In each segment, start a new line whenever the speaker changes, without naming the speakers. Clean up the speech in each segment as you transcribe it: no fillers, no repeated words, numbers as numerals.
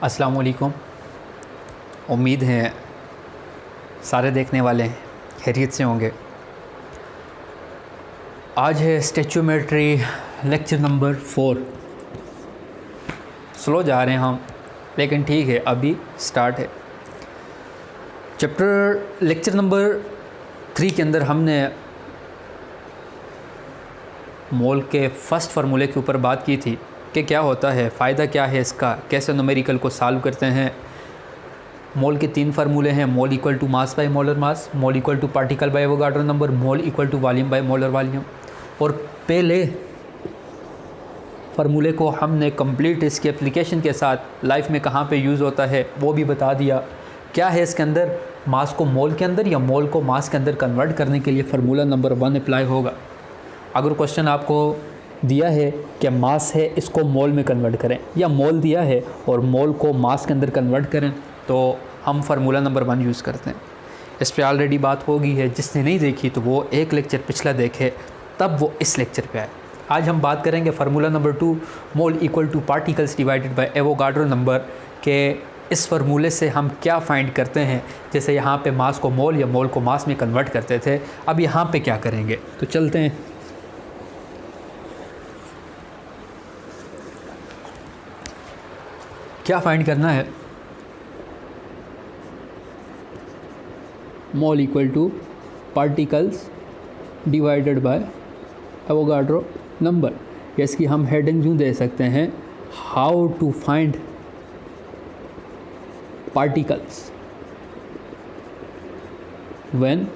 अस्सलाम वालेकुम। उम्मीद है सारे देखने वाले खैरियत से होंगे। आज है स्टैच्यूमेट्री लेक्चर नंबर 4। स्लो जा रहे हैं हम, लेकिन ठीक है, अभी स्टार्ट है। चैप्टर लेक्चर नंबर 3 के अंदर हमने मोल के फर्स्ट फार्मूले के ऊपर बात की थी कि क्या होता है, फ़ायदा क्या है इसका, कैसे न्यूमेरिकल को सॉल्व करते हैं। मोल के 3 फार्मूले हैं, mole equal to mass by molar mass, mole equal to particle by Avogadro number, mole equal to volume by molar volume. और पहले फार्मूले को हमने कंप्लीट इसके एप्लीकेशन के साथ लाइफ में कहाँ पे यूज़ होता है वो भी बता दिया। क्या है इसके अंदर, मास को मोल के अंदर या मोल को मास के अंदर कन्वर्ट करने के लिए फार्मूला नंबर 1 अप्लाई होगा। अगर क्वेश्चन आपको दिया है कि मास है इसको मोल में कन्वर्ट करें, या मोल दिया है और मोल को मास के अंदर कन्वर्ट करें, तो हम फार्मूला नंबर 1 यूज़ करते हैं। इस पर ऑलरेडी बात हो गई है, जिसने नहीं देखी तो वो एक लेक्चर पिछला देखे, तब वो इस लेक्चर पे आए। आज हम बात करेंगे formula number 2, mole equal to particles divided by Avogadro number के। इस फार्मूले से हम क्या फाइंड करते हैं, जैसे यहाँ पे मास को मोल या मोल को मास में कन्वर्ट करते थे, अब यहाँ पे क्या करेंगे। तो चलते हैं। क्या फाइंड करना है, mole equal to particles divided by Avogadro number. इसकी हम हेडिंग यूँ दे सकते हैं, how to find particles when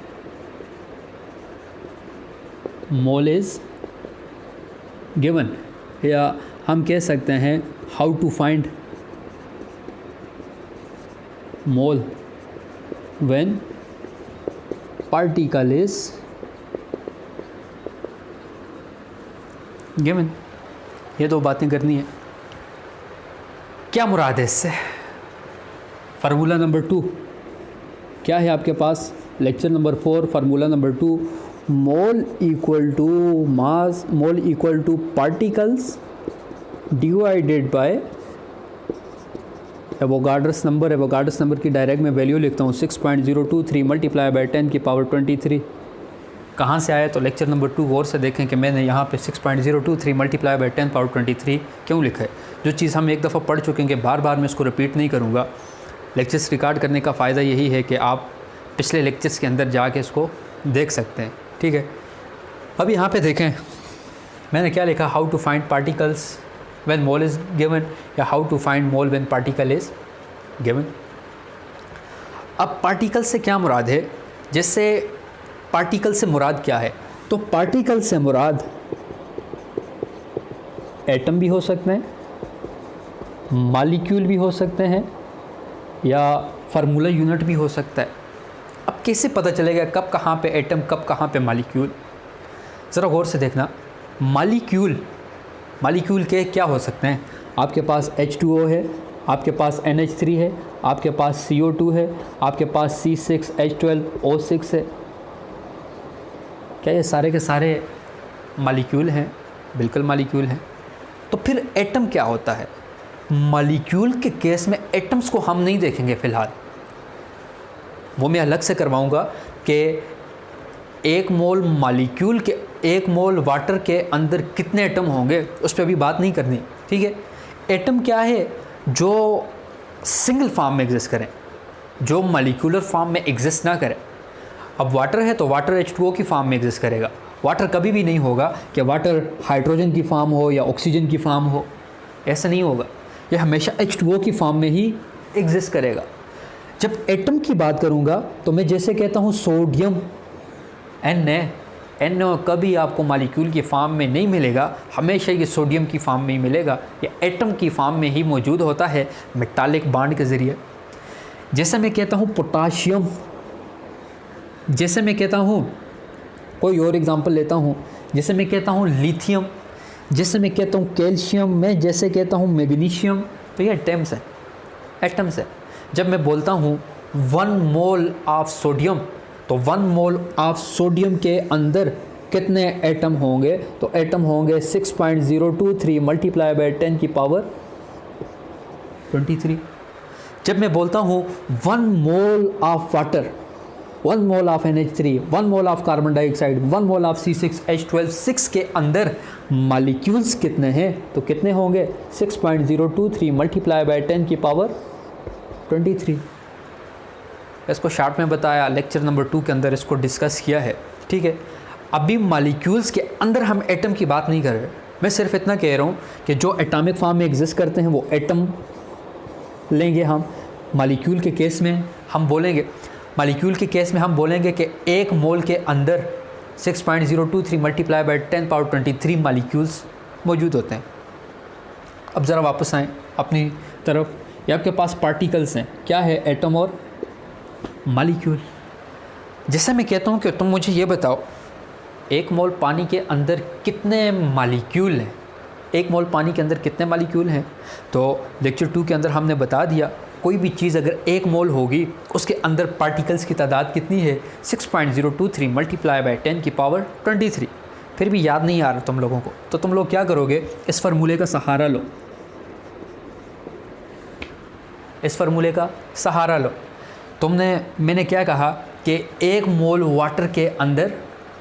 mole is given, या हम कह सकते हैं how to find mole when particle is given। ये दो बातें करनी है। क्या मुराद है इससे। फार्मूला नंबर 2 क्या है आपके पास, lecture number 4 formula number 2, mole equal to mass, mole equal to particles divided by Avogadro's number. Avogadro's number की डायरेक्ट में वैल्यू लिखता हूँ 6.023 मल्टीप्लाई बाय 10 की पावर 23। कहाँ से आया, तो लेक्चर नंबर 2 गौर से देखें कि मैंने यहाँ पे 6.023 मल्टीप्लाई बाय 10 पावर 23 क्यों लिखा है। जो चीज़ हम एक दफ़ा पढ़ चुके हैं, बार बार मैं इसको रिपीट नहीं करूँगा। लेक्चर्स रिकॉर्ड करने का फ़ायदा यही है कि आप पिछले लेक्चर्स के अंदर जाके इसको देख सकते हैं, ठीक है। अब यहाँ पर देखें मैंने क्या लिखा, how to find particles when mole is given, या how to find mole when particle is given। अब पार्टिकल से क्या मुराद है, जैसे पार्टिकल से मुराद क्या है, तो पार्टिकल से मुराद एटम भी हो सकते हैं, मॉलिक्यूल भी हो सकते हैं, या फार्मूला यूनिट भी हो सकता है। अब कैसे पता चलेगा कब कहाँ पे एटम, कब कहाँ पे मॉलिक्यूल। ज़रा गौर से देखना, मॉलिक्यूल के क्या हो सकते हैं, आपके पास H2O है, आपके पास NH3 है, आपके पास CO2 है, आपके पास C6H12O6 है। क्या ये सारे के सारे मॉलिक्यूल हैं? बिल्कुल मॉलिक्यूल हैं। तो फिर एटम क्या होता है। मॉलिक्यूल के केस में एटम्स को हम नहीं देखेंगे फ़िलहाल, वो मैं अलग से करवाऊँगा कि एक मोल मॉलिक्यूल के, एक मोल वाटर के अंदर कितने एटम होंगे, उस पर अभी बात नहीं करनी, ठीक है। एटम क्या है, जो सिंगल फॉर्म में एग्जिस्ट करें, जो मॉलिक्यूलर फॉर्म में एग्जिस्ट ना करें। अब वाटर है तो वाटर H2O की फॉर्म में एग्जिस्ट करेगा। वाटर कभी भी नहीं होगा कि वाटर हाइड्रोजन की फॉर्म हो या ऑक्सीजन की फॉर्म हो, ऐसा नहीं होगा। यह हमेशा H2O की फॉर्म में ही एग्जिस्ट करेगा। जब एटम की बात करूँगा तो मैं जैसे कहता हूँ सोडियम NO कभी आपको मॉलिक्यूल की फॉर्म में नहीं मिलेगा, हमेशा ये सोडियम की फॉर्म में ही मिलेगा, ये एटम की फॉर्म में ही मौजूद होता है मेटालिक बॉन्ड के ज़रिए। जैसे मैं कहता हूँ पोटाशियम, जैसे मैं कहता हूँ, कोई और एग्जांपल लेता हूँ, जैसे मैं कहता हूँ लिथियम, जैसे मैं कहता हूँ कैल्शियम, मैं जैसे कहता हूँ मैग्नीशियम, तो ये एटम्स है। जब मैं बोलता हूँ 1 मोल ऑफ सोडियम, तो 1 मोल ऑफ सोडियम के अंदर कितने एटम होंगे? तो एटम होंगे 6.023 मल्टीप्लाई बाय 10 की पावर 23। जब मैं बोलता हूँ 1 मोल of water, 1 mole of NH3, 1 mole of carbon dioxide, 1 mole of C6H12, 6 के अंदर मालिक्यूल्स कितने हैं? तो कितने होंगे? 6.023 मल्टीप्लाई बाय 10 की पावर 23। इसको शार्ट में बताया, लेक्चर नंबर 2 के अंदर इसको डिस्कस किया है, ठीक है। अभी मालिक्यूल्स के अंदर हम एटम की बात नहीं कर रहे, मैं सिर्फ इतना कह रहा हूँ कि जो एटॉमिक फॉर्म में एग्जिस्ट करते हैं वो एटम लेंगे हम। मालिक्यूल के केस में हम बोलेंगे, मालिक्यूल के केस में हम बोलेंगे कि 1 मोल के अंदर 6.023 मल्टीप्लाई बाय 10 पावर 23 मालिक्यूल्स मौजूद होते हैं। अब ज़रा वापस आएँ अपनी तरफ, ये आपके पास पार्टिकल्स हैं, क्या है? एटम और मालिक्यूल। जैसे मैं कहता हूँ कि तुम मुझे ये बताओ 1 मोल पानी के अंदर कितने मालिक्यूल हैं? 1 मोल पानी के अंदर कितने मालिक्यूल हैं? तो लेक्चर 2 के अंदर हमने बता दिया, कोई भी चीज़ अगर 1 मोल होगी उसके अंदर पार्टिकल्स की तादाद कितनी है? 6.023 मल्टीप्लाई बाय 10 की पावर 23। फिर भी याद नहीं आ रहा तुम लोगों को, तो तुम लोग क्या करोगे? इस फार्मूले का सहारा लो, इस फार्मूले का सहारा लो। मैंने क्या कहा कि 1 मोल वाटर के अंदर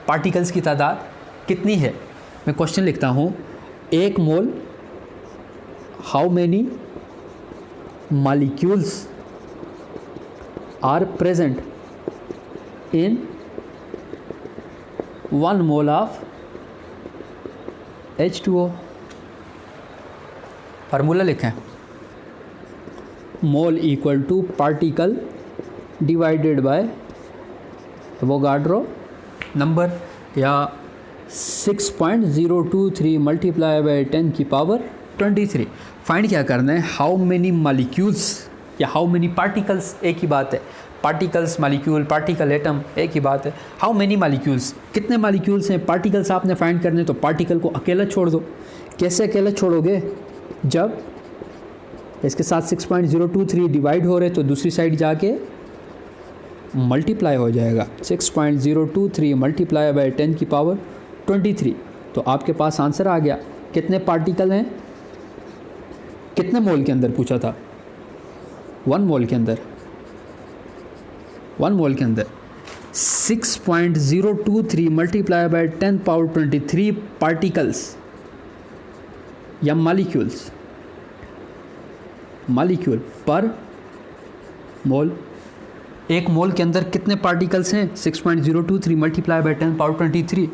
पार्टिकल्स की तादाद कितनी है? मैं क्वेश्चन लिखता हूँ, 1 mole, how many molecules are present in 1 mole of H2O। Formula लिखें, mole equal to particle divided by Avogadro number, या 6.023 मल्टीप्लाई बाय 10 की पावर 23। फाइंड क्या करना है? हाउ मेनी मालिक्यूल्स या हाउ मेनी पार्टिकल्स, एक ही बात है। पार्टिकल्स, मालिक्यूल, पार्टिकल, एटम एक ही बात है। हाउ मेनी मालिक्यूल्स, कितने मालिक्यूल्स हैं? पार्टिकल्स आपने फाइंड करने, तो पार्टिकल को अकेला छोड़ दो। कैसे अकेला छोड़ोगे? जब इसके साथ 6.023 डिवाइड हो रहे तो दूसरी साइड जाके मल्टीप्लाई हो जाएगा। 6.023 मल्टीप्लाई बाय 10 की पावर 23। तो आपके पास आंसर आ गया। कितने पार्टिकल हैं? कितने मोल के अंदर पूछा था? 1 मोल के अंदर, 1 मोल के अंदर 6.023 मल्टीप्लाई बाय 10 पावर 23 पार्टिकल्स या मालिक्यूल्स, मालिक्यूल पर मोल। 1 मोल के अंदर कितने पार्टिकल्स हैं? 6.023 मल्टीप्लाई बाय 10 पावर 23।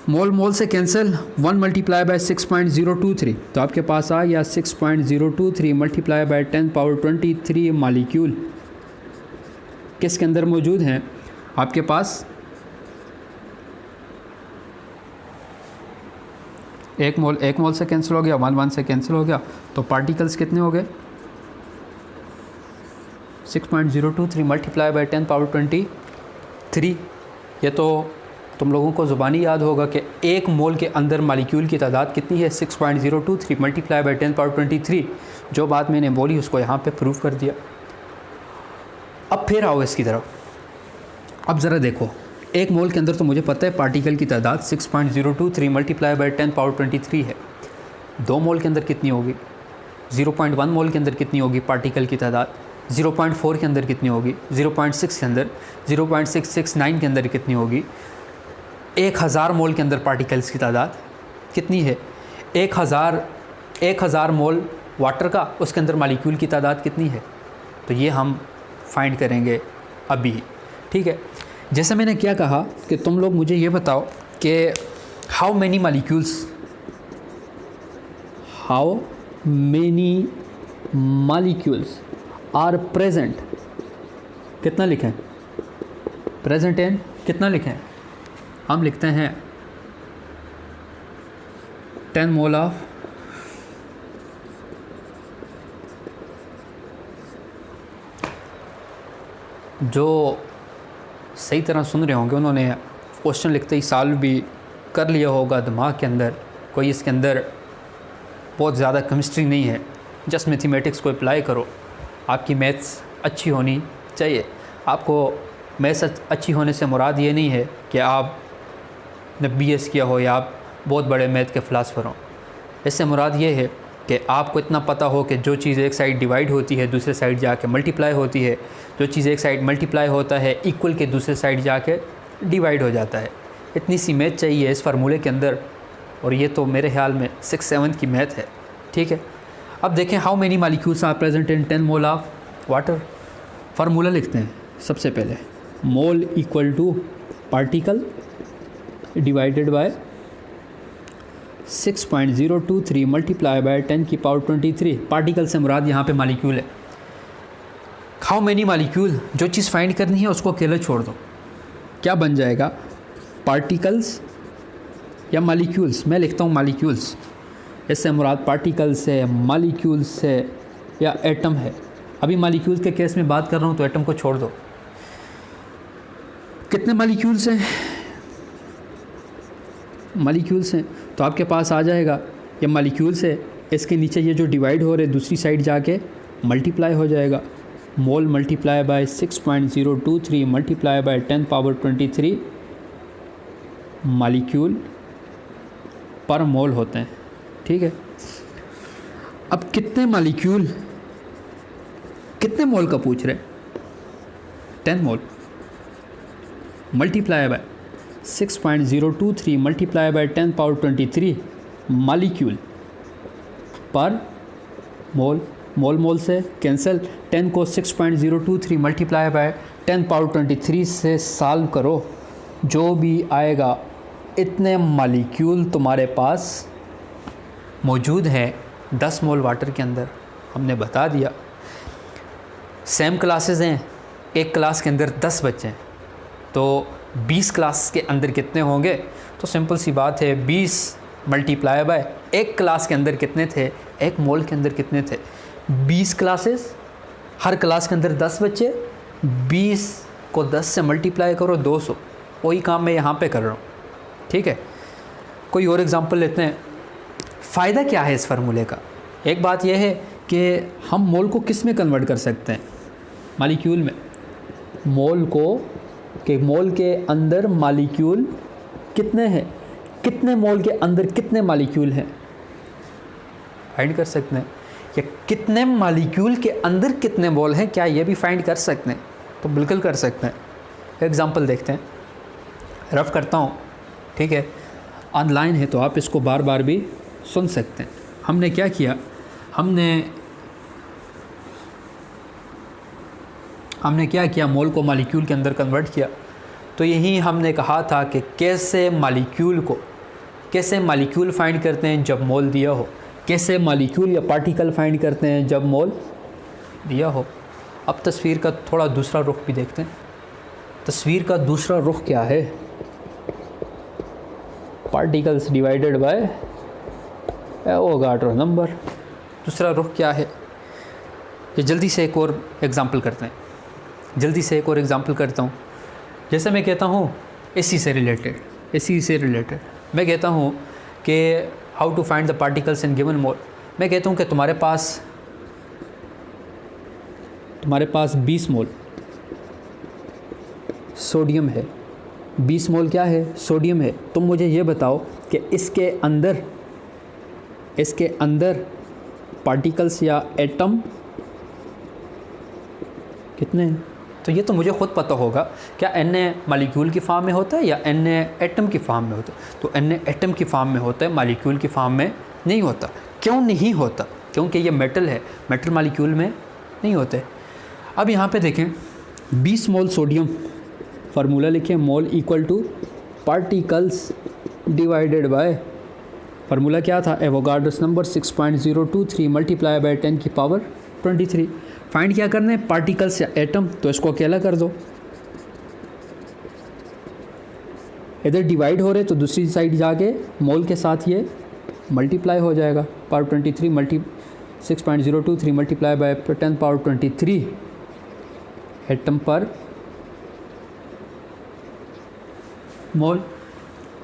मोल मोल से कैंसिल, 1 मल्टीप्लाई बाय 6.023, तो आपके पास आ गया 6.023 मल्टीप्लाई बाय 10 पावर 23 मालिक्यूल किसके अंदर मौजूद हैं? आपके पास 1 मोल से कैंसिल हो गया, 1 से कैंसिल हो गया, तो पार्टिकल्स कितने हो गए? 6.023 मल्टीप्लाई बाय 10 पावर 23। ये तो तुम लोगों को ज़ुबानी याद होगा कि 1 मोल के अंदर मालिक्यूल की तादाद कितनी है? 6.023 मल्टीप्लाई बाय 10 पावर 23। जो बात मैंने बोली उसको यहाँ पे प्रूव कर दिया। अब फिर आओ इसकी तरफ। अब ज़रा देखो, 1 मोल के अंदर तो मुझे पता है पार्टिकल की तादाद 6.023 मल्टीप्लाई बाय 10 पावर 23 है। 2 मोल के अंदर कितनी होगी? 0.1 मोल के अंदर कितनी होगी पार्टिकल की तादाद? 0.4 के अंदर कितनी होगी? 0.6 के अंदर? 0.669 के अंदर कितनी होगी? 1000 मोल के अंदर पार्टिकल्स की तादाद कितनी है? 1000 मोल वाटर का, उसके अंदर मालिक्यूल की तादाद कितनी है? तो ये हम फाइंड करेंगे अभी, ठीक है। जैसे मैंने क्या कहा कि तुम लोग मुझे ये बताओ कि how many molecules are present, कितना लिखें? प्रेजेंट इन कितना लिखें? हम लिखते हैं 10 मोल ऑफ जो सही तरह सुन रहे होंगे उन्होंने क्वेश्चन लिखते ही सॉल्व भी कर लिया होगा दिमाग के अंदर। कोई इसके अंदर बहुत ज़्यादा केमिस्ट्री नहीं है, जस्ट मैथमेटिक्स को अप्लाई करो। आपकी मैथ्स अच्छी होनी चाहिए। आपको मैथ्स अच्छी होने से मुराद ये नहीं है कि आप ने BS किया हो या आप बहुत बड़े मैथ के फ़िलासफ़र हों। इससे मुराद ये है कि आपको इतना पता हो कि जो चीज़ एक साइड डिवाइड होती है दूसरे साइड जाके मल्टीप्लाई होती है, जो चीज़ एक साइड मल्टीप्लाई होता है इक्वल के दूसरे साइड जाके डिवाइड हो जाता है। इतनी सी मैथ चाहिए इस फार्मूले के अंदर, और ये तो मेरे ख्याल में 6-7 की मैथ है। ठीक है, अब देखें how many molecules are present in 10 mole of water. Formula लिखते हैं सबसे पहले, mole equal to particle divided by 6.023 multiply by 10 की पावर 23। पार्टिकल से मुराद यहाँ पे मॉलिक्यूल है। हाउ मेनी मॉलिक्यूल, जो चीज़ फाइंड करनी है उसको अकेले छोड़ दो, क्या बन जाएगा, पार्टिकल्स या मॉलिक्यूल्स। मैं लिखता हूँ मॉलिक्यूल्स, इससे मुराद पार्टिकल्स है, मॉलिक्यूल्स है या एटम है। अभी मॉलिक्यूल्स के केस में बात कर रहा हूँ तो एटम को छोड़ दो। कितने मॉलिक्यूल्स हैं, मॉलिक्यूल्स हैं तो आपके पास आ जाएगा ये मॉलिक्यूल्स है, इसके नीचे ये जो डिवाइड हो रहे दूसरी साइड जाके मल्टीप्लाई हो जाएगा। Mole multiply by 6.023 multiply by 10 power 23 molecule per mole होते हैं। ठीक है, अब कितने मॉलिक्यूल, कितने मोल का पूछ रहे, 10 mole multiply by 6.023 multiply by 10 power 23 molecule per mole. मोल मोल से कैंसिल, 10 को 6.023 मल्टीप्लाई बाय 10 पावर 23 से सॉल्व करो, जो भी आएगा इतने मॉलिक्यूल तुम्हारे पास मौजूद हैं 10 मोल वाटर के अंदर। हमने बता दिया सेम क्लासेस हैं, एक क्लास के अंदर 10 बच्चे हैं तो 20 क्लास के अंदर कितने होंगे, तो सिंपल सी बात है 20 मल्टीप्लाई बाय एक क्लास के अंदर कितने थे, एक मोल के अंदर कितने थे, 20 क्लासेस, हर क्लास के अंदर 10 बच्चे, 20 को 10 से मल्टीप्लाई करो 200। वही काम मैं यहाँ पे कर रहा हूँ। ठीक है, कोई और एग्जांपल लेते हैं। फ़ायदा क्या है इस फार्मूले का, एक बात यह है कि हम मोल को किस में कन्वर्ट कर सकते हैं, मॉलिक्यूल में। मोल को कि मोल के अंदर मॉलिक्यूल कितने हैं, कितने मोल के अंदर कितने मॉलिक्यूल हैं फाइंड कर सकते हैं, या कितने मॉलिक्यूल के अंदर कितने मोल हैं, क्या ये भी फाइंड कर सकते हैं, तो बिल्कुल कर सकते हैं। एग्जांपल देखते हैं, रफ़ करता हूँ। ठीक है, ऑनलाइन है तो आप इसको बार बार भी सुन सकते हैं। हमने क्या किया, हमने क्या किया, मोल को मॉलिक्यूल के अंदर कन्वर्ट किया। तो यही हमने कहा था कि कैसे मॉलिक्यूल फाइंड करते हैं जब मोल दिया हो, कैसे मॉलिक्यूल या पार्टिकल फाइंड करते हैं जब मोल दिया हो। अब तस्वीर का थोड़ा दूसरा रुख भी देखते हैं। तस्वीर का दूसरा रुख क्या है, particles divided by Avogadro number. दूसरा रुख क्या है, ये जल्दी से एक और एग्जांपल करते हैं, करता हूँ। जैसे मैं कहता हूँ एसी से रिलेटेड मैं कहता हूँ कि how to find the particles in given mole. मैं कहता हूँ कि तुम्हारे पास 20 मोल सोडियम है, 20 मोल क्या है, सोडियम है। तुम मुझे ये बताओ कि इसके अंदर पार्टिकल्स या एटम कितने हैं। तो ये तो मुझे ख़ुद पता होगा, क्या Na मॉलिक्यूल की फॉर्म में होता है या Na एटम की फॉर्म में होता है। तो Na एटम की फॉर्म में होता है, मॉलिक्यूल की फॉर्म में नहीं होता। क्यों नहीं होता, क्योंकि ये मेटल है, मेटल मॉलिक्यूल में नहीं होते। अब यहाँ पे देखें 20 मोल सोडियम, फार्मूला लिखें, mole equal to particles divided bye, formula क्या था, एवोगाड्रोस नंबर 6.023 मल्टीप्लाई बाय 10 की पावर 23। फाइंड क्या करना है, पार्टिकल्स या एटम, तो इसको अकेला कर दो। इधर डिवाइड हो रहे तो दूसरी साइड जाके मोल के साथ ये मल्टीप्लाई हो जाएगा, power 23 6.023 multiply by 10 power 23 atom per मोल।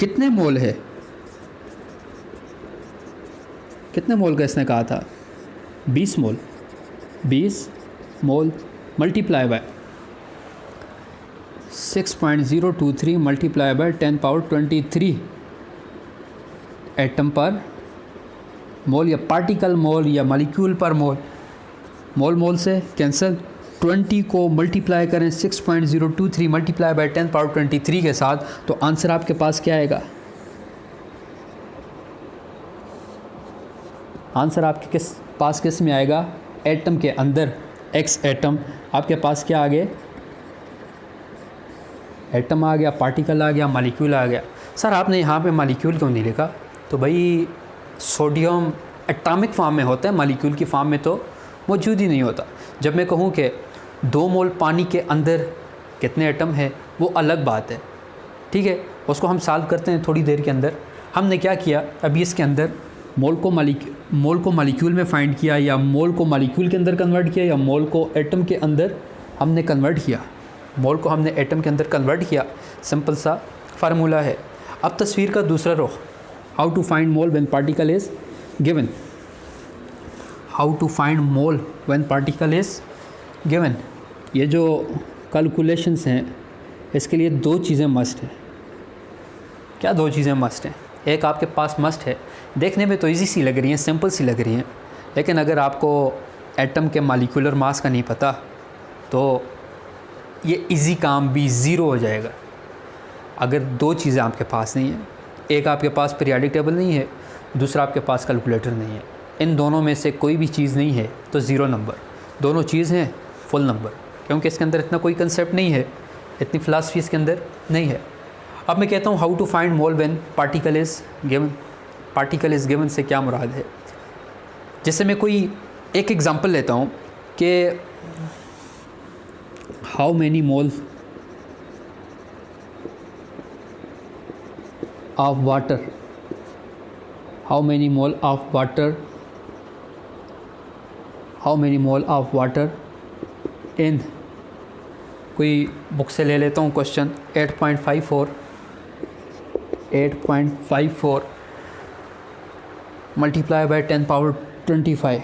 कितने मोल है, कितने मोल का इसने कहा था, 20 mole. 20 mole multiply by 6.023 multiply by 10 power 23 atom per mole, या पार्टिकल मोल, या मॉलिक्यूल पर मोल। मोल मोल से कैंसिल। 20 को मल्टीप्लाई करें 6.023 मल्टीप्लाई बाय 10 पावर 23 के साथ, तो आंसर आपके पास क्या आएगा? आंसर आपके पास किस में आएगा? एटम के अंदर। एक्स एटम आपके पास क्या आ गए? एटम आ गया, पार्टिकल आ गया, मॉलिक्यूल आ गया। सर आपने यहाँ पे मॉलिक्यूल क्यों नहीं लिखा? तो भाई सोडियम एटॉमिक फॉर्म में होता है, मॉलिक्यूल की फॉर्म में तो मौजूद ही नहीं होता। जब मैं कहूँ कि 2 मोल पानी के अंदर कितने एटम है, वो अलग बात है, ठीक है, उसको हम सॉल्व करते हैं थोड़ी देर के अंदर। हमने क्या किया अभी इसके अंदर, मोल को मॉलिक्यूल में फाइंड किया, या मोल को मॉलिक्यूल के अंदर कन्वर्ट किया, या मोल को एटम के अंदर हमने कन्वर्ट किया। मोल को हमने एटम के अंदर कन्वर्ट किया, सिंपल सा फार्मूला है। अब तस्वीर का दूसरा रुख, how to find mole when particle is given. How to find mole when particle is given. ये जो कैलकुलेशंस हैं, इसके लिए 2 चीज़ें मस्ट हैं। क्या 2 चीज़ें मस्ट हैं? एक आपके पास मस्ट है, देखने में तो इजी सी लग रही हैं, सिंपल सी लग रही हैं, लेकिन अगर आपको एटम के मॉलिक्यूलर मास का नहीं पता तो ये इजी काम भी ज़ीरो हो जाएगा। अगर 2 चीज़ें आपके पास नहीं है, एक आपके पास पीरियोडिक टेबल नहीं है, दूसरा आपके पास कैलकुलेटर नहीं है, इन दोनों में से कोई भी चीज़ नहीं है तो 0 नंबर। दोनों चीज़ हैं फुल नंबर, क्योंकि इसके अंदर इतना कोई कंसेप्ट नहीं है, इतनी फ़िलासफ़ी इसके अंदर नहीं है। अब मैं कहता हूँ how to find mole when particle is given. Particle is given से क्या मुराद है? जैसे मैं कोई एक एग्ज़ाम्पल लेता हूँ कि how many mole of water, how many mole of water, how many mole of water in, कोई बुक से ले लेता हूँ क्वेश्चन 8.54 मल्टीप्लाई बाय 10 पावर 25।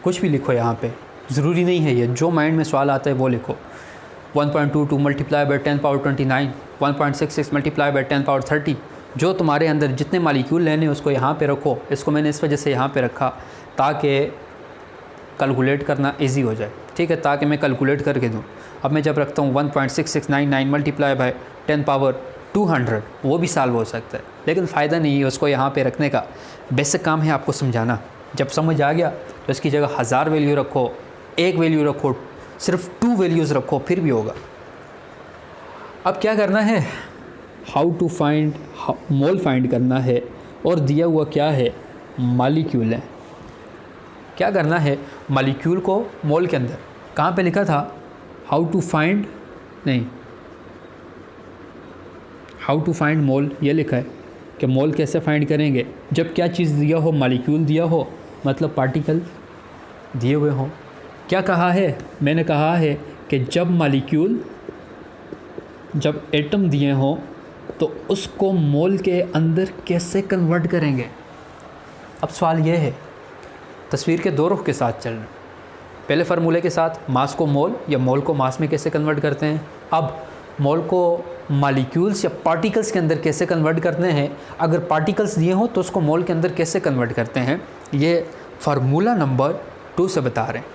कुछ भी लिखो यहाँ पे, ज़रूरी नहीं है ये, जो माइंड में सवाल आता है वो लिखो। 1.22 multiply by 10 power 29, 1.66 multiply by 10 power 30। जो तुम्हारे अंदर जितने मॉलिक्यूल लेने उसको यहाँ पे रखो। इसको मैंने इस वजह से यहाँ पे रखा ताकि कैलकुलेट करना इजी हो जाए, ठीक है, ताकि मैं कैलकुलेट करके दूँ। अब मैं जब रखता हूँ 1.6699 मल्टीप्लाई बाय 10 पावर 200, वो भी सॉल्व हो सकता है, लेकिन फ़ायदा नहीं है उसको यहाँ पे रखने का। बेसिक काम है आपको समझाना। जब समझ आ गया तो इसकी जगह 1000 वैल्यू रखो, 1 वैल्यू रखो, सिर्फ 2 वैल्यूज़ रखो, फिर भी होगा। अब क्या करना है? How to find mole find करना है, और दिया हुआ क्या है? मॉलिक्यूल है। क्या करना है? मॉलिक्यूल को मोल के अंदर, कहाँ पे लिखा था? हाउ टू फाइंड, नहीं, हाउ टू फाइंड मोल ये लिखा है कि मोल कैसे फाइंड करेंगे जब क्या चीज़ दिया हो? मॉलिक्यूल दिया हो, मतलब पार्टिकल दिए हुए हों। क्या कहा है? मैंने कहा है कि जब मॉलिक्यूल, जब एटम दिए हों तो उसको मोल के अंदर कैसे कन्वर्ट करेंगे। अब सवाल ये है, तस्वीर के 2 रुख के साथ चलना। पहले फार्मूले के साथ मास को मोल या मोल को मास में कैसे कन्वर्ट करते हैं, अब मोल को मॉलिक्यूल्स या पार्टिकल्स के अंदर कैसे कन्वर्ट करते हैं, अगर पार्टिकल्स दिए हों तो उसको मोल के अंदर कैसे कन्वर्ट करते हैं, ये फार्मूला नंबर 2 से बता रहे हैं।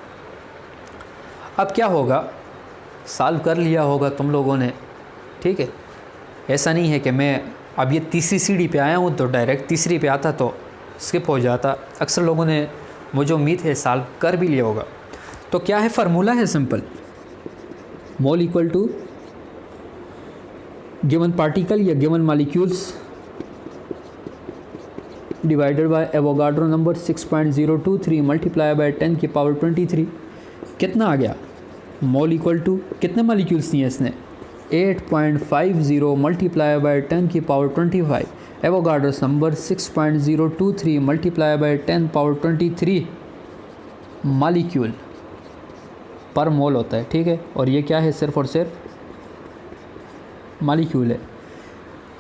अब क्या होगा, सॉल्व कर लिया होगा तुम लोगों ने, ठीक है, ऐसा नहीं है कि मैं अब ये तीसरी सीढ़ी पे आया हूँ तो डायरेक्ट तीसरी पे आता तो स्किप हो जाता। अक्सर लोगों ने, मुझे उम्मीद है, सॉल्व कर भी लिया होगा। तो क्या है फार्मूला? है simple, mole equal to given particle या given molecules divided by Avogadro number 6.023 multiply by 10 की पावर 23। कितना आ गया? मोल इक्वल टू कितने मॉलिक्यूल्स दिए इसने? 8.50 मल्टीप्लाई बाय 10 की power 25। Avogadro's number 6.023 multiply by 10 power 23 molecule per mole होता है, ठीक है। और ये क्या है? सिर्फ और सिर्फ मॉलिक्यूल है।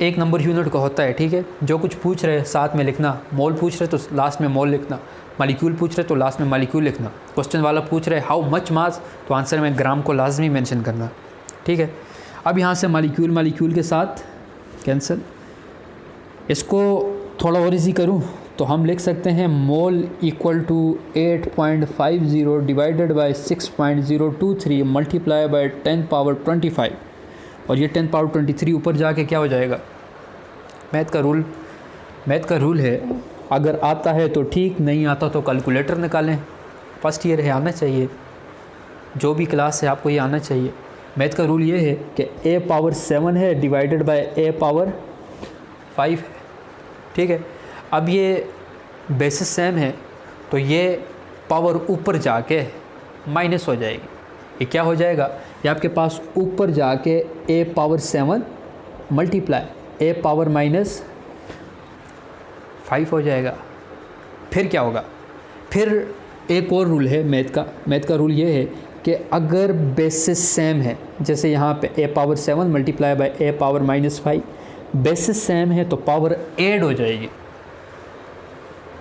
एक नंबर यूनिट का होता है, ठीक है। जो कुछ पूछ रहे साथ में लिखना, मोल पूछ रहे तो लास्ट में मोल लिखना, मालिक्यूल पूछ रहे तो लास्ट में मालिक्यूल लिखना, क्वेश्चन वाला पूछ रहे हाउ मच मास तो आंसर में ग्राम को लाजमी मेंशन करना, ठीक है। अब यहाँ से मालिक्यूल के साथ कैंसिल। इसको थोड़ा और इजी करूँ तो हम लिख सकते हैं mole equal to 8.50 divided by 6.023 multiply by 10 power 25, और ये 10 पावर 23 ऊपर जाके क्या हो जाएगा। मैथ का रूल है, अगर आता है तो ठीक, नहीं आता तो कैलकुलेटर निकालें। फर्स्ट ईयर है, आना चाहिए, जो भी क्लास है आपको ये आना चाहिए। मैथ का रूल ये है कि a पावर 7 है डिवाइडेड बाय a पावर 5 है, ठीक है। अब ये बेसिस सेम है तो ये पावर ऊपर जाके माइनस हो जाएगी। ये क्या हो जाएगा, ये आपके पास ऊपर जाके a power 7 multiply a power minus 5 हो जाएगा। फिर क्या होगा, फिर एक और रूल है मैथ का रूल ये है कि अगर बेसिस सेम है, जैसे यहाँ पे a power 7 multiply by a power minus 5, basis same है तो पावर ऐड हो जाएगी।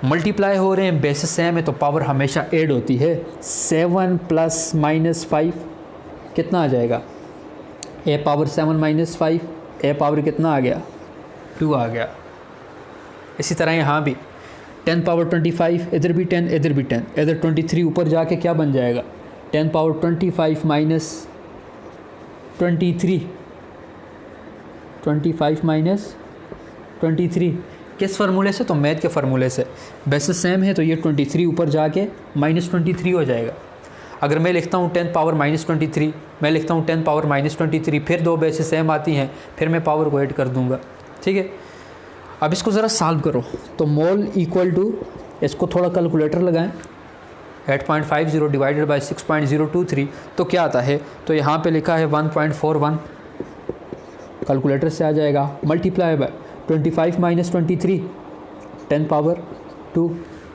मल्टीप्लाई हो रहे हैं, बेसिस सेम है तो पावर हमेशा ऐड होती है। 7 प्लस माइनस 5 कितना आ जाएगा, a power 7 minus 5, a power कितना आ गया, 2 आ गया। इसी तरह यहाँ भी 10 पावर 25, इधर भी 10, इधर भी 10, इधर 23 ऊपर जाके क्या बन जाएगा, 10 पावर 25 माइनस 23, 25 माइनस 23। किस फार्मूले से, तो मैथ के फार्मूले से। बेसिस सेम है तो ये 23 ऊपर जाके माइनस 23 हो जाएगा। अगर मैं लिखता हूँ 10 पावर माइनस 23, मैं लिखता हूँ 10 पावर माइनस 23, फिर दो बेसिस सेम आती हैं, फिर मैं पावर को ऐड कर दूँगा, ठीक है। अब इसको ज़रा सॉल्व करो तो मोल इक्वल टू, इसको थोड़ा कैलकुलेटर लगाएं, 8.50 डिवाइडेड बाय 6.023 तो क्या आता है, तो यहाँ पे लिखा है 1.41, कैलकुलेटर से आ जाएगा, multiply by 25 minus 23, 10 power 2,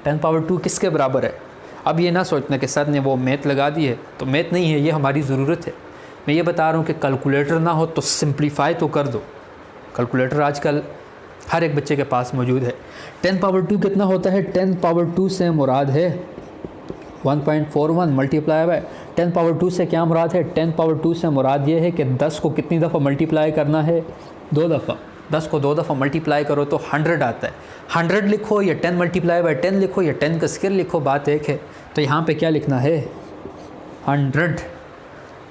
10 power 2 किसके बराबर है। अब ये ना सोचना कि सर ने वो मैथ लगा दी है, तो मैथ नहीं है, ये हमारी ज़रूरत है। मैं ये बता रहा हूँ कि कैलकुलेटर ना हो तो सिंप्लीफाई तो कर दो। कैलकुलेटर आजकल हर एक बच्चे के पास मौजूद है। 10 पावर 2 कितना होता है, 10 पावर 2 से मुराद है 1.41 मल्टीप्लाई बाय 10 पावर 2 से क्या मुराद है, 10 पावर 2 से मुराद ये है कि 10 को कितनी दफ़ा मल्टीप्लाई करना है, 2 दफ़ा। 10 को 2 दफ़ा मल्टीप्लाई करो तो 100 आता है। 100 लिखो या 10 मल्टीप्लाई बाय 10 लिखो या 10 का स्क्वायर लिखो, बात एक है। तो यहाँ पे क्या लिखना है, 100।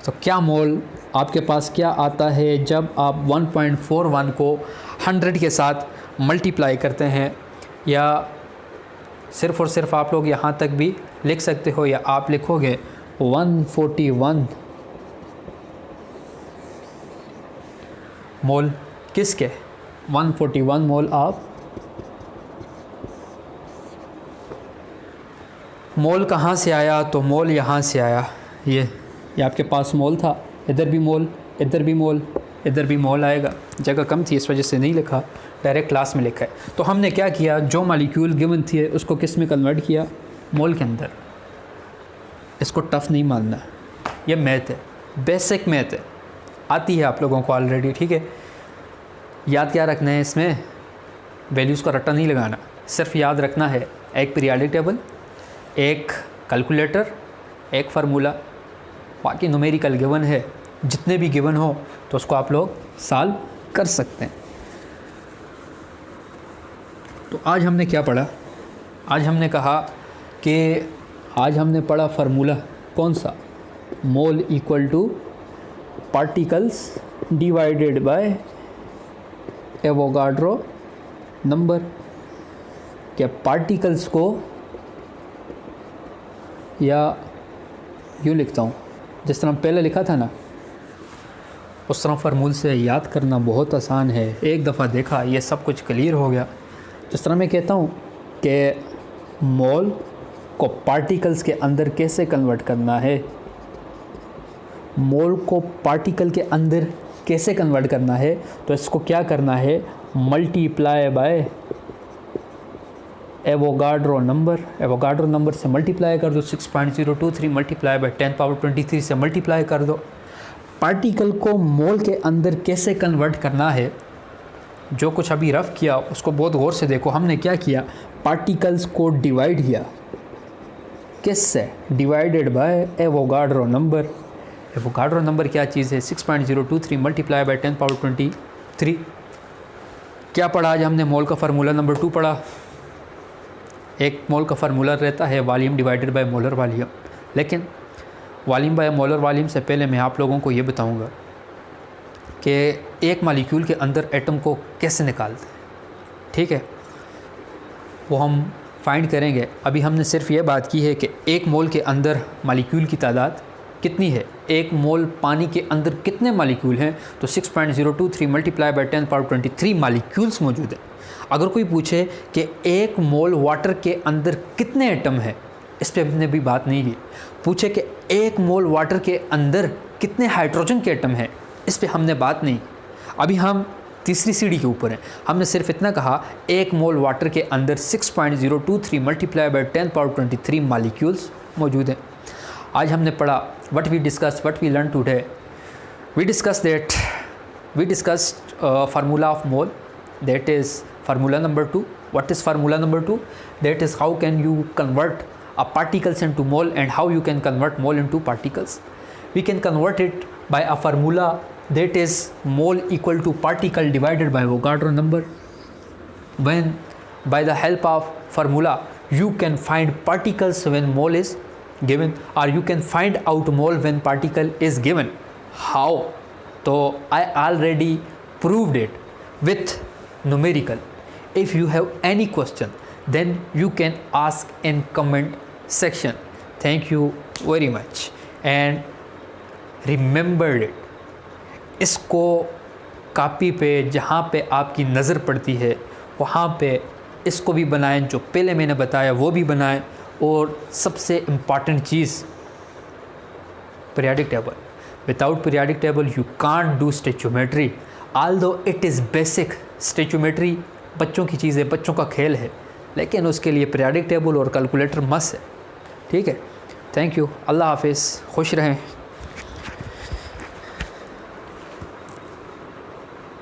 तो क्या मोल आपके पास क्या आता है जब आप 1.41 को 100 के साथ मल्टीप्लाई करते हैं, या सिर्फ़ और सिर्फ आप लोग यहाँ तक भी लिख सकते हो, या आप लिखोगे 141 मोल किसके, 141 मोल आप मोल कहाँ से आया, तो मोल यहाँ से आया। ये आपके पास मोल था, इधर भी मोल, इधर भी मोल, इधर भी मोल आएगा। जगह कम थी इस वजह से नहीं लिखा, डायरेक्ट क्लास में लिखा है। तो हमने क्या किया, जो मॉलिक्यूल गिवन थी उसको किस में कन्वर्ट किया, मोल के अंदर। इसको टफ नहीं मानना, ये मैथ है, बेसिक मैथ है, आती है आप लोगों को ऑलरेडी, ठीक है। याद क्या रखना है, इसमें वैल्यूज़ का रट्टा नहीं लगाना, सिर्फ याद रखना है एक पीरियोडिक टेबल, एक कैलकुलेटर, एक फार्मूला, बाकी न्यूमेरिकल गिवन है। जितने भी गिवन हो तो उसको आप लोग सॉल्व कर सकते हैं। तो आज हमने क्या पढ़ा, आज हमने कहा कि आज हमने पढ़ा फार्मूला कौन सा, मोल equal to particles divided by Avogadro number. क्या पार्टिकल्स को, या यूँ लिखता हूँ जिस तरह पहले लिखा था ना, उस तरह फार्मूल से याद करना बहुत आसान है। एक दफ़ा देखा ये सब कुछ क्लियर हो गया। जिस तरह मैं कहता हूँ कि मोल को पार्टिकल्स के अंदर कैसे कन्वर्ट करना है, मोल को पार्टिकल के अंदर कैसे कन्वर्ट करना है, तो इसको क्या करना है, मल्टीप्लाई बाय एवोगाड्रो नंबर से मल्टीप्लाई कर दो। 6.023 मल्टीप्लाई बाय 10 पावर 23 से मल्टीप्लाई कर दो। पार्टिकल को मोल के अंदर कैसे कन्वर्ट करना है जो कुछ अभी रफ़ किया उसको बहुत गौर से देखो। हमने क्या किया, पार्टिकल्स को डिवाइड किया, किससे? Divided by Avogadro number. Avogadro number क्या चीज़ है? 6.023 मल्टीप्लाई बाय 10 पावर 23। क्या पढ़ा आज हमने? मोल का फार्मूला नंबर 2 पढ़ा। एक मोल का फार्मूला रहता है volume divided by molar volume, लेकिन वॉल्यूम बाय मोलर वॉल्यूम से पहले मैं आप लोगों को ये बताऊंगा कि एक मॉलिक्यूल के अंदर एटम को कैसे निकालते हैं, ठीक है? वो हम फाइंड करेंगे। अभी हमने सिर्फ ये बात की है कि एक मोल के अंदर मॉलिक्यूल की तादाद कितनी है, एक मोल पानी के अंदर कितने मॉलिक्यूल हैं, तो 6.023 मल्टीप्लाई बाय 10 पावर 23 मॉलिक्यूल्स मौजूद हैं। अगर कोई पूछे कि एक मोल वाटर के अंदर कितने एटम हैं, इस पर हमने भी बात नहीं की। पूछे कि एक मोल वाटर के अंदर कितने हाइड्रोजन के एटम हैं, इस पर हमने बात नहीं। अभी हम तीसरी सीढ़ी के ऊपर हैं। हमने सिर्फ इतना कहा एक मोल वाटर के अंदर 6.023 मल्टीप्लाई बाय 10 पावर 23 मॉलिक्यूल्स मौजूद हैं। आज हमने पढ़ा what we learn today. We discussed formula of mole, that is formula number 2. What is formula number 2? That is how can you convert a particles into mole and how you can convert mole into particles. We can convert it by a formula that is mole equal to particle divided by Avogadro number. When by the help of formula you can find particles when mole is given, or you can find out mole when particle is given. How? So I already proved it with numerical. If you have any question, then you can ask in comment section. Thank you very much and remember it. इसको copy पे जहाँ पे आपकी नज़र पड़ती है वहाँ पे इसको भी बनाएं, जो पहले मैंने बताया वो भी बनाएं। और सबसे important cheese, periodic table. Without periodic table you can't do stoichiometry. Although it is basic, stoichiometry बच्चों की चीज़ है, बच्चों का खेल है, लेकिन उसके लिए पीरियाडिक टेबल और कैलकुलेटर मस्ट है, ठीक है? थैंक यू, अल्लाह हाफिज़, खुश रहें।